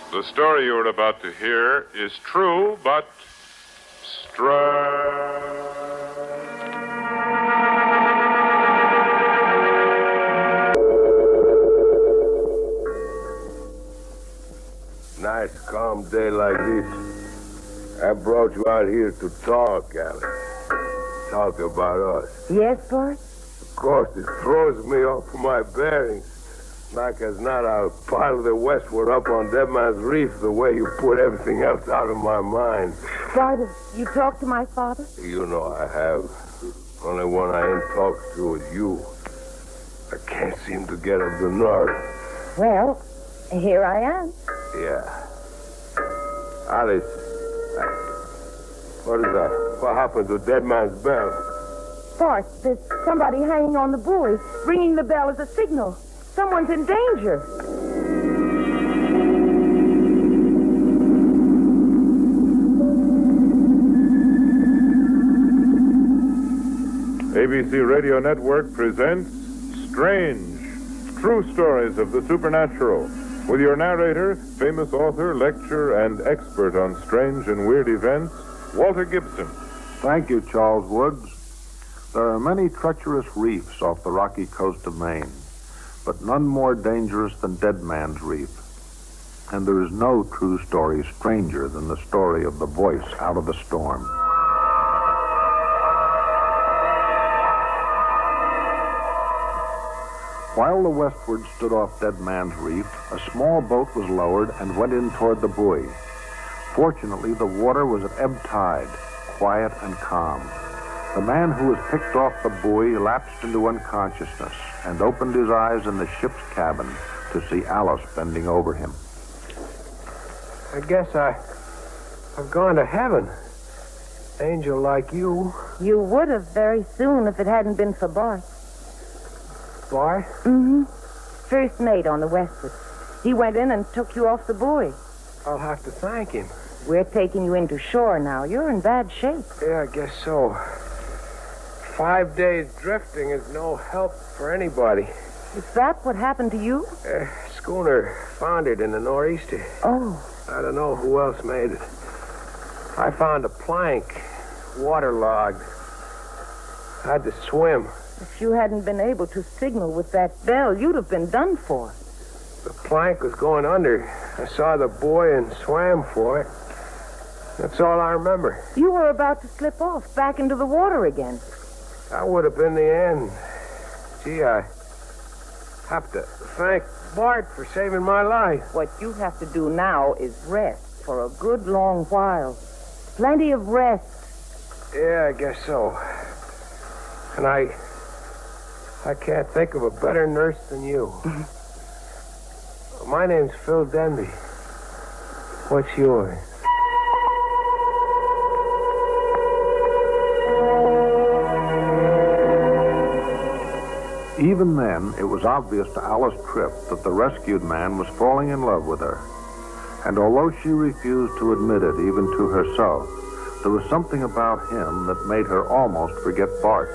The story you're about to hear is true, but strange. Nice, calm day like this. I brought you out here to talk, Alice. Talk about us. Yes, Bart? Of course, it throws me off my bearings. Like as not, I'll pile the westward up on Deadman's Reef the way you put everything else out of my mind. Bart, have you talked to my father? You know I have. Only one I ain't talked to is you. I can't seem to get up the nerve. Well, here I am. Yeah. Alice, what is that? What happened to Deadman's bell? Bart, there's somebody hanging on the buoy, ringing the bell as a signal. Someone's in danger. ABC Radio Network presents Strange, True Stories of the Supernatural, with your narrator, famous author, lecturer, and expert on strange and weird events, Walter Gibson. Thank you, Charles Woods. There are many treacherous reefs off the rocky coast of Maine, but none more dangerous than Deadman's Reef. And there is no true story stranger than the story of the voice out of the storm. While the westward stood off Deadman's Reef, a small boat was lowered and went in toward the buoy. Fortunately, the water was at ebb tide, quiet and calm. The man who was picked off the buoy lapsed into unconsciousness and opened his eyes in the ship's cabin to see Alice bending over him. I guess I've gone to heaven. Angel like you. You would have very soon if it hadn't been for Bart. Bart? Mm-hmm. First mate on the westward. He went in and took you off the buoy. I'll have to thank him. We're taking you into shore now. You're in bad shape. Yeah, I guess so. 5 days drifting is no help for anybody. Is that what happened to you? Schooner foundered in the nor'easter. Oh. I don't know who else made it. I found a plank, waterlogged. I had to swim. If you hadn't been able to signal with that bell, you'd have been done for. The plank was going under. I saw the buoy and swam for it. That's all I remember. You were about to slip off back into the water again. That would have been the end. Gee, I have to thank Bart for saving my life. What you have to do now is rest for a good long while. Plenty of rest. Yeah, I guess so. And I can't think of a better nurse than you. My name's Phil Denby. What's yours? Even then, it was obvious to Alice Tripp that the rescued man was falling in love with her. And although she refused to admit it even to herself, there was something about him that made her almost forget Bart.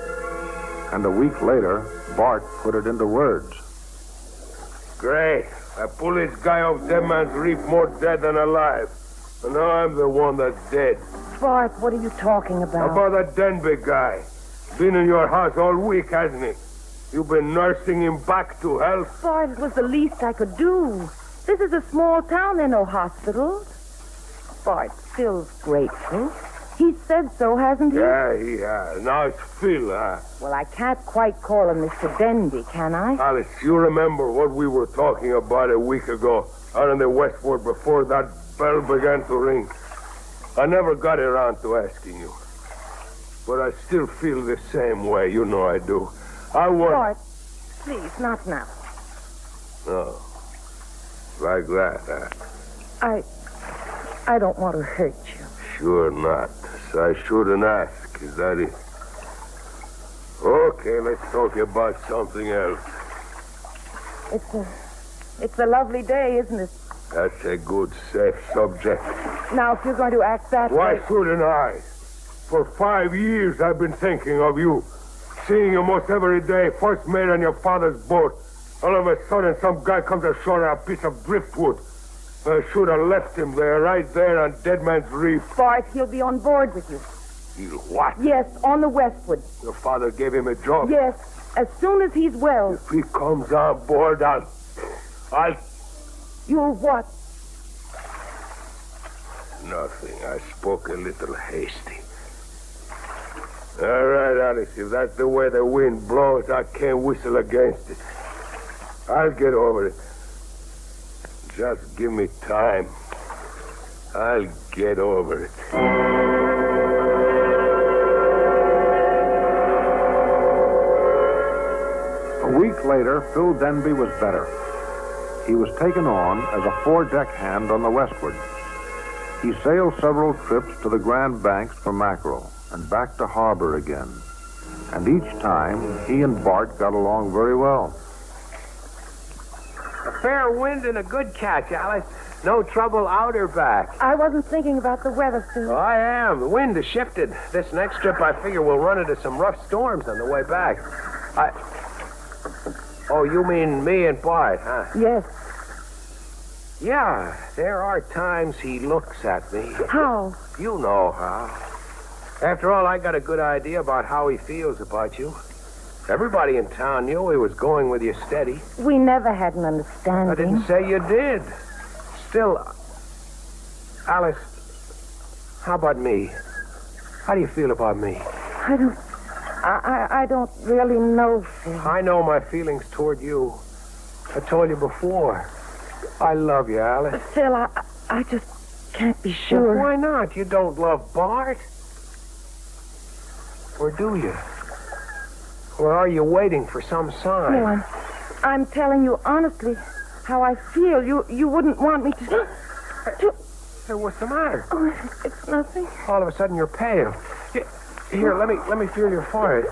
And a week later, Bart put it into words. Great. I pulled this guy off Deadman's Reef more dead than alive. And now I'm the one that's dead. Bart, what are you talking about? About that Denby guy. Been in your house all week, hasn't he? You've been nursing him back to health? Bart, it was the least I could do. This is a small town. There are no hospitals. Bart, Phil's grateful. He said so, hasn't he? Yeah, he has. Now it's Phil, huh? Well, I can't quite call him Mr. Denby, can I? Alice, you remember what we were talking about a week ago out in the westward before that bell began to ring? I never got around to asking you. But I still feel the same way. You know I do. I want... Bart, please, not now. No. Like that, huh? I don't want to hurt you. Sure not. So I shouldn't ask. Is that it? Okay, let's talk about something else. It's a lovely day, isn't it? That's a good, safe subject. Now, if you're going to act that Why way... shouldn't I? For 5 years I've been thinking of you. Seeing you most every day, first mate on your father's boat. All of a sudden, some guy comes ashore on a piece of driftwood. I should have left him there, right there on Deadman's Reef. Bart, he'll be on board with you. You what? Yes, on the Westward. Your father gave him a job. Yes, as soon as he's well. If he comes on board, I'll... You'll what? Nothing. I spoke a little hasty. All right, Alice, if that's the way the wind blows, I can't whistle against it. I'll get over it. Just give me time. I'll get over it. A week later, Phil Denby was better. He was taken on as a four-deck hand on the Westward. He sailed several trips to the Grand Banks for mackerel and back to harbor again. And each time, he and Bart got along very well. A fair wind and a good catch, Alice. No trouble out or back. I wasn't thinking about the weather, Phil. Oh, I am. The wind has shifted. This next trip, I figure we'll run into some rough storms on the way back. Oh, you mean me and Bart, huh? Yes. Yeah, there are times he looks at me. How? You know how. After all, I got a good idea about how he feels about you. Everybody in town knew he was going with you steady. We never had an understanding. I didn't say you did. Still, Alice, how about me? How do you feel about me? I don't really know, Phil. I know my feelings toward you. I told you before. I love you, Alice. Phil, I just can't be sure. Well, why not? You don't love Bart? Or do you? Or are you waiting for some sign? No, I'm telling you honestly how I feel. You wouldn't want me to... Hey, what's the matter? Oh, it's nothing. All of a sudden you're pale. Here, let me feel your forehead.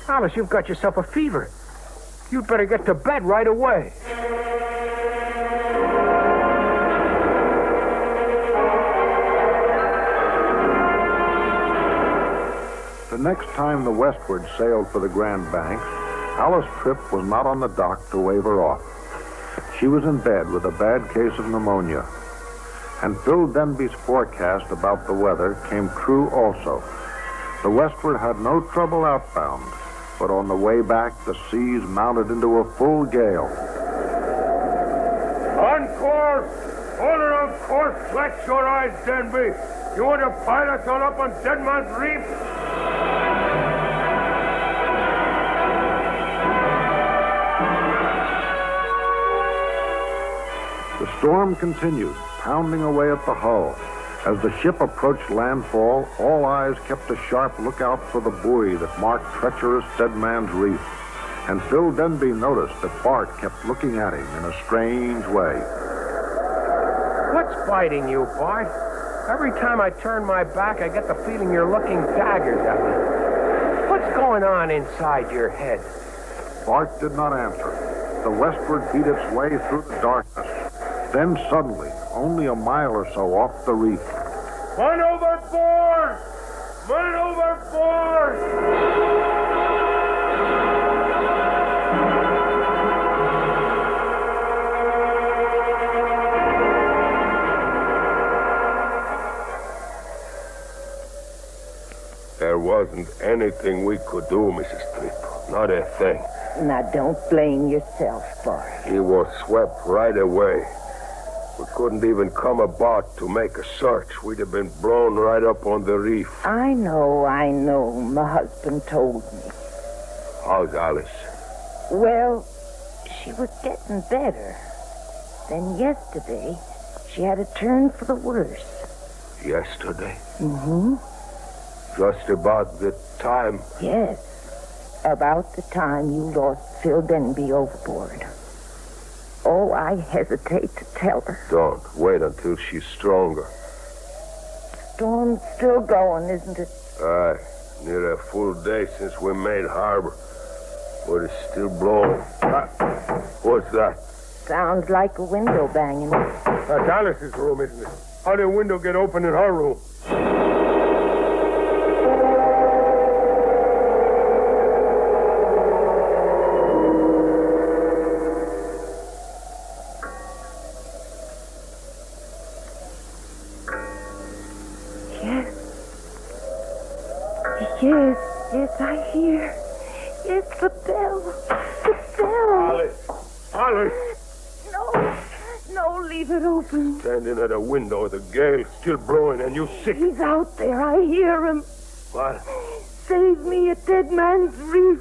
Alice, you've got yourself a fever. You'd better get to bed right away. The next time the Westward sailed for the Grand Banks, Alice Tripp was not on the dock to wave her off. She was in bed with a bad case of pneumonia. And Phil Denby's forecast about the weather came true also. The Westward had no trouble outbound, but on the way back, the seas mounted into a full gale. On course! Order on course! Flex your eyes, Denby! You want to pilot on up on Deadman's Reef? The storm continued, pounding away at the hull. As the ship approached landfall, all eyes kept a sharp lookout for the buoy that marked treacherous Deadman's Reef. And Phil Denby noticed that Bart kept looking at him in a strange way. What's biting you, Bart? Every time I turn my back, I get the feeling you're looking daggers at me. What's going on inside your head? Bart did not answer. The Westward beat its way through the darkness. Then suddenly, only a mile or so off the reef, Man overboard! Man overboard! There wasn't anything we could do, Mrs. Tripp. Not a thing. Now, don't blame yourself, Bart. He was swept right away. We couldn't even come about to make a search. We'd have been blown right up on the reef. I know. My husband told me. How's Alice? Well, she was getting better. Then yesterday, she had a turn for the worse. Yesterday? Mm-hmm. Just about the time. Yes. About the time you lost Phil Denby overboard. Oh, I hesitate to tell her. Don't. Wait until she's stronger. Storm's still going, isn't it? Aye. Near a full day since we made harbor. But it's still blowing. What's that? Sounds like a window banging. That's Alice's room, isn't it? How did the window get open in her room? Yes, I hear. Yes, the bell. The bell. Alice! No, leave it open. Standing at a window, the gale still blowing, and you sick. He's out there. I hear him. What? Save me at Deadman's Reef.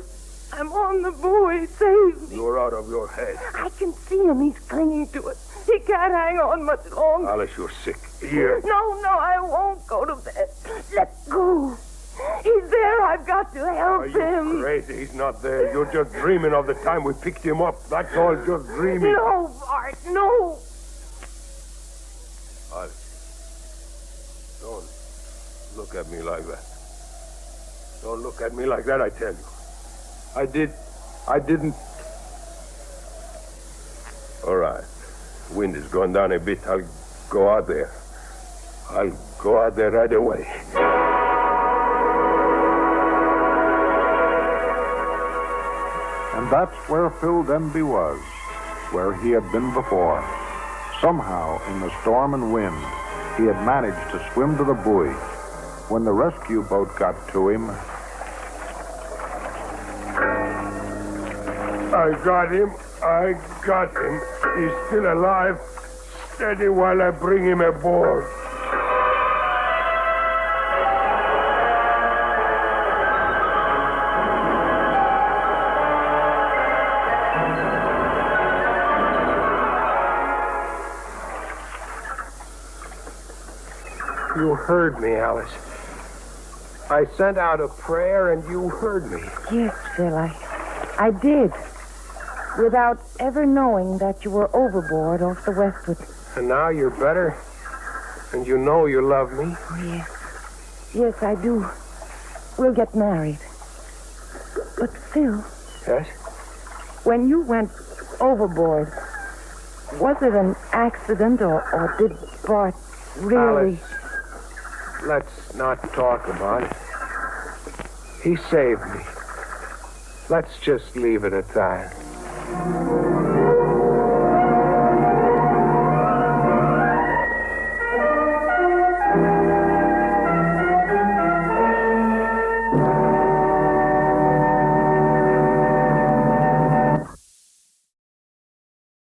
I'm on the buoy. Save me. You're out of your head. I can see him. He's clinging to it. He can't hang on much longer. Alice, you're sick. Here. No, I won't go to bed. Let go. He's there. I've got to help Are you him. crazy? He's not there. You're just dreaming of the time we picked him up. That's all, just dreaming. No, Bart, no. Alice, don't look at me like that. Don't look at me like that, I tell you. I didn't. All right. Wind is going down a bit. I'll go out there. I'll go out there right away. And that's where Phil Denby was, where he had been before. Somehow, in the storm and wind, he had managed to swim to the buoy. When the rescue boat got to him, I got him. He's still alive. Steady while I bring him aboard. You heard me, Alice. I sent out a prayer and you heard me. Yes, Phil, I did. Without ever knowing that you were overboard off the westward. And now you're better. And you know you love me. Oh, yes. Yes, I do. We'll get married. But, Phil, Yes? when you went overboard, was it an accident or did Bart really... Alice, let's not talk about it. He saved me. Let's just leave it at that.